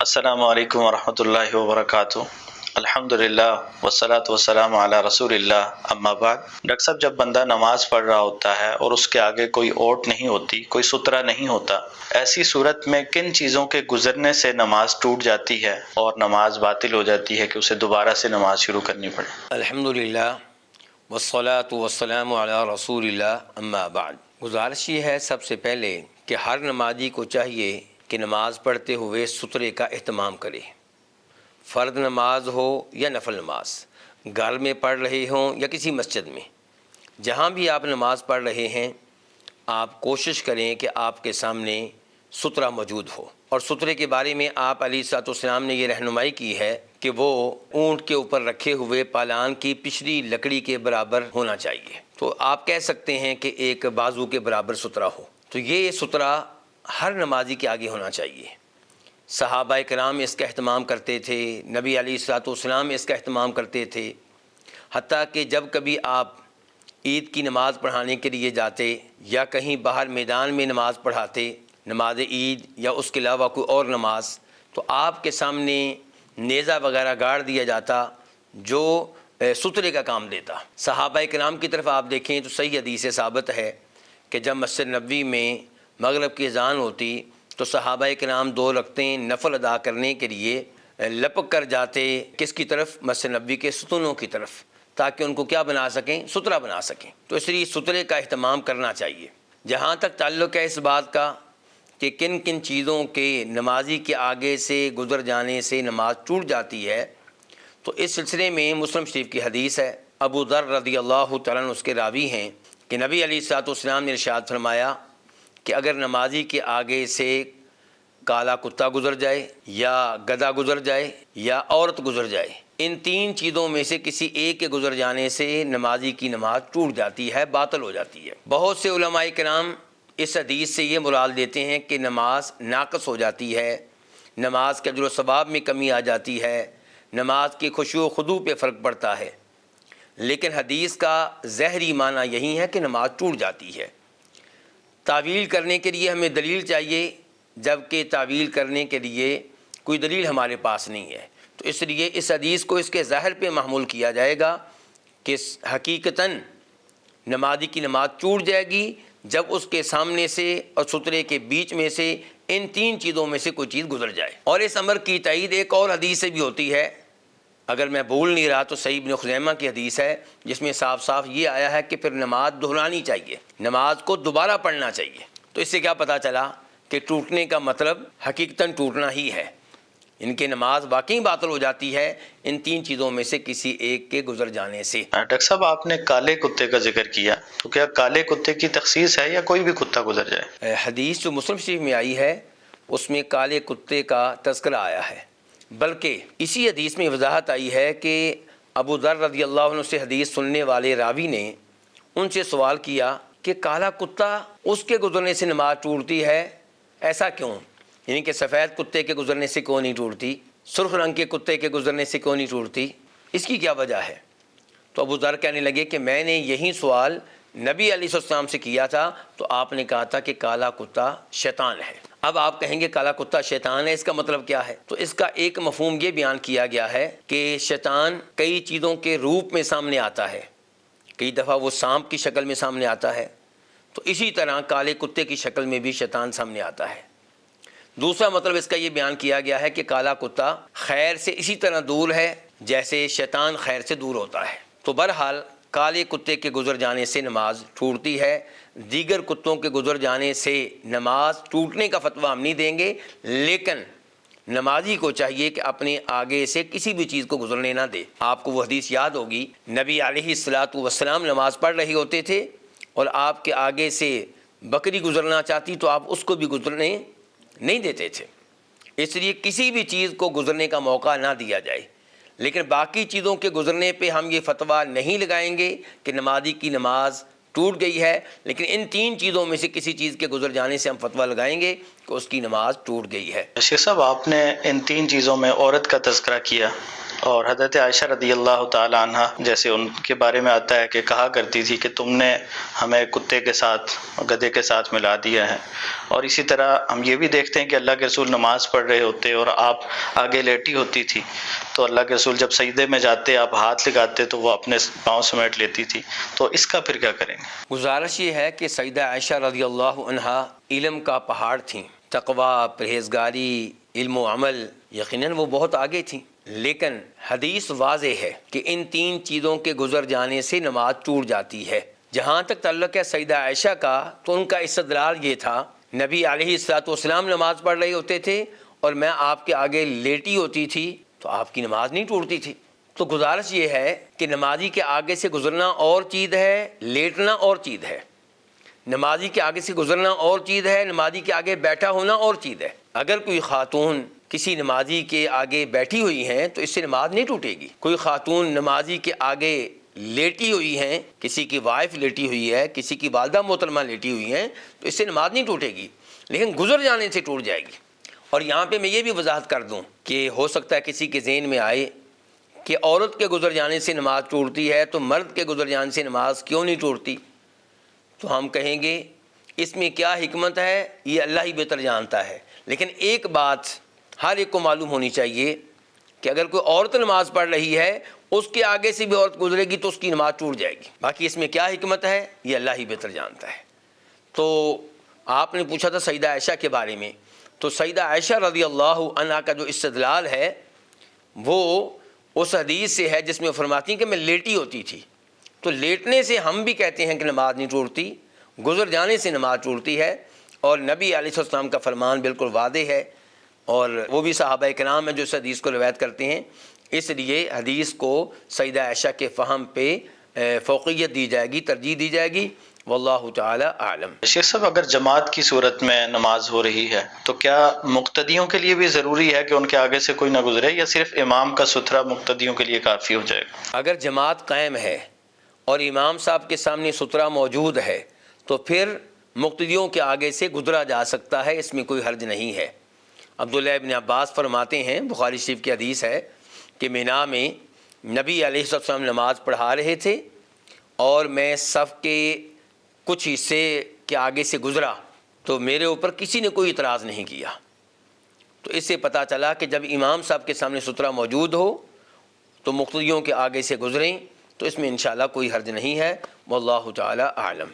السلام علیکم ورحمۃ اللہ وبرکاتہ۔ الحمدللہ والصلاۃ والسلام علی رسول اللہ، اما بعد۔ ڈاکٹر صاحب، جب بندہ نماز پڑھ رہا ہوتا ہے اور اس کے آگے کوئی اوٹ نہیں ہوتی، کوئی سترہ نہیں ہوتا، ایسی صورت میں کن چیزوں کے گزرنے سے نماز ٹوٹ جاتی ہے اور نماز باطل ہو جاتی ہے کہ اسے دوبارہ سے نماز شروع کرنی پڑے؟ الحمدللہ والصلاۃ والسلام علی رسول اللہ، اما بعد۔ گزارش یہ ہے سب سے پہلے کہ ہر نمازی کو چاہیے کہ نماز پڑھتے ہوئے سترے کا اہتمام کرے، فرض نماز ہو یا نفل نماز، گھر میں پڑھ رہے ہوں یا کسی مسجد میں، جہاں بھی آپ نماز پڑھ رہے ہیں آپ کوشش کریں کہ آپ کے سامنے سترہ موجود ہو۔ اور سترے کے بارے میں آپ علیہ الصلوۃ والسلام نے یہ رہنمائی کی ہے کہ وہ اونٹ کے اوپر رکھے ہوئے پالان کی پچھلی لکڑی کے برابر ہونا چاہیے، تو آپ کہہ سکتے ہیں کہ ایک بازو کے برابر سترہ ہو، تو یہ سترہ ہر نمازی کے آگے ہونا چاہیے۔ صحابہ کرام اس کا اہتمام کرتے تھے، نبی علیہ الصلوۃ والسلام اس کا اہتمام کرتے تھے، حتیٰ کہ جب کبھی آپ عید کی نماز پڑھانے کے لیے جاتے یا کہیں باہر میدان میں نماز پڑھاتے، نماز عید یا اس کے علاوہ کوئی اور نماز، تو آپ کے سامنے نیزہ وغیرہ گاڑ دیا جاتا جو سترے کا کام دیتا۔ صحابہ کرام کی طرف آپ دیکھیں تو صحیح حدیث سے ثابت ہے کہ جب مسجد نبوی میں مغرب کی اذان ہوتی تو صحابہ کرام 2 رکعتیں نفل ادا کرنے کے لیے لپک کر جاتے، کس کی طرف؟ مسجد نبوی کے ستونوں کی طرف، تاکہ ان کو کیا بنا سکیں؟ سترہ بنا سکیں۔ تو اس لیے سترے کا اہتمام کرنا چاہیے۔ جہاں تک تعلق ہے اس بات کا کہ کن کن چیزوں کے نمازی کے آگے سے گزر جانے سے نماز ٹوٹ جاتی ہے، تو اس سلسلے میں مسلم شریف کی حدیث ہے، ابو ذر رضی اللہ تعالیٰ عنہ اس کے راوی ہیں کہ نبی علیہ الصلوۃ والسلام نے ارشاد فرمایا کہ اگر نمازی کے آگے سے کالا کتا گزر جائے یا گدھا گزر جائے یا عورت گزر جائے، ان 3 چیزوں میں سے کسی ایک کے گزر جانے سے نمازی کی نماز ٹوٹ جاتی ہے، باطل ہو جاتی ہے۔ بہت سے علماء کرام اس حدیث سے یہ مراد دیتے ہیں کہ نماز ناقص ہو جاتی ہے، نماز کے اجر و ثواب میں کمی آ جاتی ہے، نماز کی خشوع و خضوع پہ فرق پڑتا ہے، لیکن حدیث کا ظاہری معنی یہی ہے کہ نماز ٹوٹ جاتی ہے۔ تعویل کرنے کے لیے ہمیں دلیل چاہیے، جبکہ تعویل کرنے کے لیے کوئی دلیل ہمارے پاس نہیں ہے، تو اس لیے اس حدیث کو اس کے ظاہر پہ محمول کیا جائے گا کہ حقیقتاً نمازی کی نماز ٹوٹ جائے گی جب اس کے سامنے سے اور سترے کے بیچ میں سے ان 3 چیزوں میں سے کوئی چیز گزر جائے۔ اور اس امر کی تائید ایک اور حدیث سے بھی ہوتی ہے، اگر میں بھول نہیں رہا تو صحیح ابن خزیمہ کی حدیث ہے، جس میں صاف صاف یہ آیا ہے کہ پھر نماز دہرانی چاہیے، نماز کو دوبارہ پڑھنا چاہیے۔ تو اس سے کیا پتہ چلا کہ ٹوٹنے کا مطلب حقیقتاً ٹوٹنا ہی ہے، ان کی نماز واقعی باطل ہو جاتی ہے ان 3 چیزوں میں سے کسی ایک کے گزر جانے سے۔ ڈاکٹر صاحب، آپ نے کالے کتے کا ذکر کیا، تو کیا کالے کتے کی تخصیص ہے یا کوئی بھی کتا گزر جائے؟ حدیث جو مسلم شریف میں آئی ہے اس میں کالے کتے کا تذکرہ آیا ہے، بلکہ اسی حدیث میں وضاحت آئی ہے کہ ابو ذر رضی اللہ عنہ سے حدیث سننے والے راوی نے ان سے سوال کیا کہ کالا کتا اس کے گزرنے سے نماز ٹوٹتی ہے، ایسا کیوں؟ یعنی کہ سفید کتے کے گزرنے سے کیوں نہیں ٹوٹتی، سرخ رنگ کے کتے کے گزرنے سے کیوں نہیں ٹوٹتی، اس کی کیا وجہ ہے؟ تو ابو ذر کہنے لگے کہ میں نے یہی سوال نبی علیہ السلام سے کیا تھا، تو آپ نے کہا تھا کہ کالا کتا شیطان ہے۔ اب آپ کہیں گے کالا کتا شیطان ہے، اس کا مطلب کیا ہے؟ تو اس کا ایک مفہوم یہ بیان کیا گیا ہے کہ شیطان کئی چیزوں کے روپ میں سامنے آتا ہے، کئی دفعہ وہ سانپ کی شکل میں سامنے آتا ہے، تو اسی طرح کالے کتے کی شکل میں بھی شیطان سامنے آتا ہے۔ دوسرا مطلب اس کا یہ بیان کیا گیا ہے کہ کالا کتا خیر سے اسی طرح دور ہے جیسے شیطان خیر سے دور ہوتا ہے۔ تو بہرحال کالے کتے کے گزر جانے سے نماز ٹوٹتی ہے، دیگر کتوں کے گزر جانے سے نماز ٹوٹنے کا فتویٰ ہم نہیں دیں گے، لیکن نمازی کو چاہیے کہ اپنے آگے سے کسی بھی چیز کو گزرنے نہ دے۔ آپ کو وہ حدیث یاد ہوگی، نبی علیہ الصلوۃ والسلام نماز پڑھ رہے ہوتے تھے اور آپ کے آگے سے بکری گزرنا چاہتی تو آپ اس کو بھی گزرنے نہیں دیتے تھے، اس لیے کسی بھی چیز کو گزرنے کا موقع نہ دیا جائے۔ لیکن باقی چیزوں کے گزرنے پہ ہم یہ فتویٰ نہیں لگائیں گے کہ نمازی کی نماز ٹوٹ گئی ہے، لیکن ان 3 چیزوں میں سے کسی چیز کے گزر جانے سے ہم فتویٰ لگائیں گے کہ اس کی نماز ٹوٹ گئی ہے۔ شیخ صاحب، آپ نے ان 3 چیزوں میں عورت کا تذکرہ کیا اور حضرت عائشہ رضی اللہ تعالی عنہ جیسے ان کے بارے میں آتا ہے کہ کہا کرتی تھی کہ تم نے ہمیں کتے کے ساتھ گدھے کے ساتھ ملا دیا ہے۔ اور اسی طرح ہم یہ بھی دیکھتے ہیں کہ اللہ کے رسول نماز پڑھ رہے ہوتے اور آپ آگے لیٹی ہوتی تھی، تو اللہ کے رسول جب سجدے میں جاتے آپ ہاتھ لگاتے تو وہ اپنے پاؤں سمیٹ لیتی تھی، تو اس کا پھر کیا کریں گے؟ گزارش یہ ہے کہ سیدہ عائشہ رضی اللہ عنہا علم کا پہاڑ تھیں، تقوی، پرہیزگاری، علم و عمل، یقیناً وہ بہت آگے تھیں، لیکن حدیث واضح ہے کہ ان 3 چیزوں کے گزر جانے سے نماز ٹوٹ جاتی ہے۔ جہاں تک تعلق ہے سیدہ عائشہ کا، تو ان کا استدلال یہ تھا، نبی علیہ الصلوۃ والسلام نماز پڑھ رہے ہوتے تھے اور میں آپ کے آگے لیٹی ہوتی تھی تو آپ کی نماز نہیں ٹوٹتی تھی۔ تو گزارش یہ ہے کہ نمازی کے آگے سے گزرنا اور چیز ہے، لیٹنا اور چیز ہے۔ نمازی کے آگے سے گزرنا اور چیز ہے، نمازی کے آگے بیٹھا ہونا اور چیز ہے۔ اگر کوئی خاتون کسی نمازی کے آگے بیٹھی ہوئی ہیں تو اس سے نماز نہیں ٹوٹے گی۔ کوئی خاتون نمازی کے آگے لیٹی ہوئی ہیں، کسی کی وائف لیٹی ہوئی ہے، کسی کی والدہ محترمہ لیٹی ہوئی ہیں، تو اس سے نماز نہیں ٹوٹے گی، لیکن گزر جانے سے ٹوٹ جائے گی۔ اور یہاں پہ میں یہ بھی وضاحت کر دوں کہ ہو سکتا ہے کسی کے ذہن میں آئے کہ عورت کے گزر جانے سے نماز ٹوٹتی ہے تو مرد کے گزر جانے سے نماز کیوں نہیں ٹوٹتی؟ تو ہم کہیں گے اس میں کیا حکمت ہے یہ اللہ ہی بہتر جانتا ہے، لیکن ایک بات ہر ایک کو معلوم ہونی چاہیے کہ اگر کوئی عورت نماز پڑھ رہی ہے، اس کے آگے سے بھی عورت گزرے گی تو اس کی نماز ٹوٹ جائے گی۔ باقی اس میں کیا حکمت ہے یہ اللہ ہی بہتر جانتا ہے۔ تو آپ نے پوچھا تھا سیدہ عائشہ کے بارے میں، تو سیدہ عائشہ رضی اللہ عنہا کا جو استدلال ہے وہ اس حدیث سے ہے جس میں فرماتی ہیں کہ میں لیٹی ہوتی تھی۔ تو لیٹنے سے ہم بھی کہتے ہیں کہ نماز نہیں ٹوٹتی، گزر جانے سے نماز ٹوٹتی ہے، اور نبی علیہ السلام کا فرمان بالکل واضح ہے، اور وہ بھی صحابہ کرام ہیں جو اس حدیث کو روایت کرتے ہیں۔ اس لیے حدیث کو سیدہ عائشہ کے فہم پہ فوقیت دی جائے گی، ترجیح دی جائے گی، واللہ تعالی اعلم۔ شیخ صاحب اگر جماعت کی صورت میں نماز ہو رہی ہے تو کیا مقتدیوں کے لیے بھی ضروری ہے کہ ان کے آگے سے کوئی نہ گزرے، یا صرف امام کا ستھرا مقتدیوں کے لیے کافی ہو جائے گا؟ اگر جماعت قائم ہے اور امام صاحب کے سامنے سترہ موجود ہے تو پھر مقتدیوں کے آگے سے گزرا جا سکتا ہے، اس میں کوئی حرج نہیں ہے۔ عبداللہ ابن عباس فرماتے ہیں، بخاری شریف کی حدیث ہے کہ مینا میں نبی علیہ السلام نماز پڑھا رہے تھے اور میں صف کے کچھ حصے کے آگے سے گزرا تو میرے اوپر کسی نے کوئی اعتراض نہیں کیا۔ تو اس سے پتہ چلا کہ جب امام صاحب کے سامنے سترہ موجود ہو تو مقتدیوں کے آگے سے گزریں تو اس میں انشاءاللہ کوئی حرج نہیں ہے، واللہ تعالی اعلم۔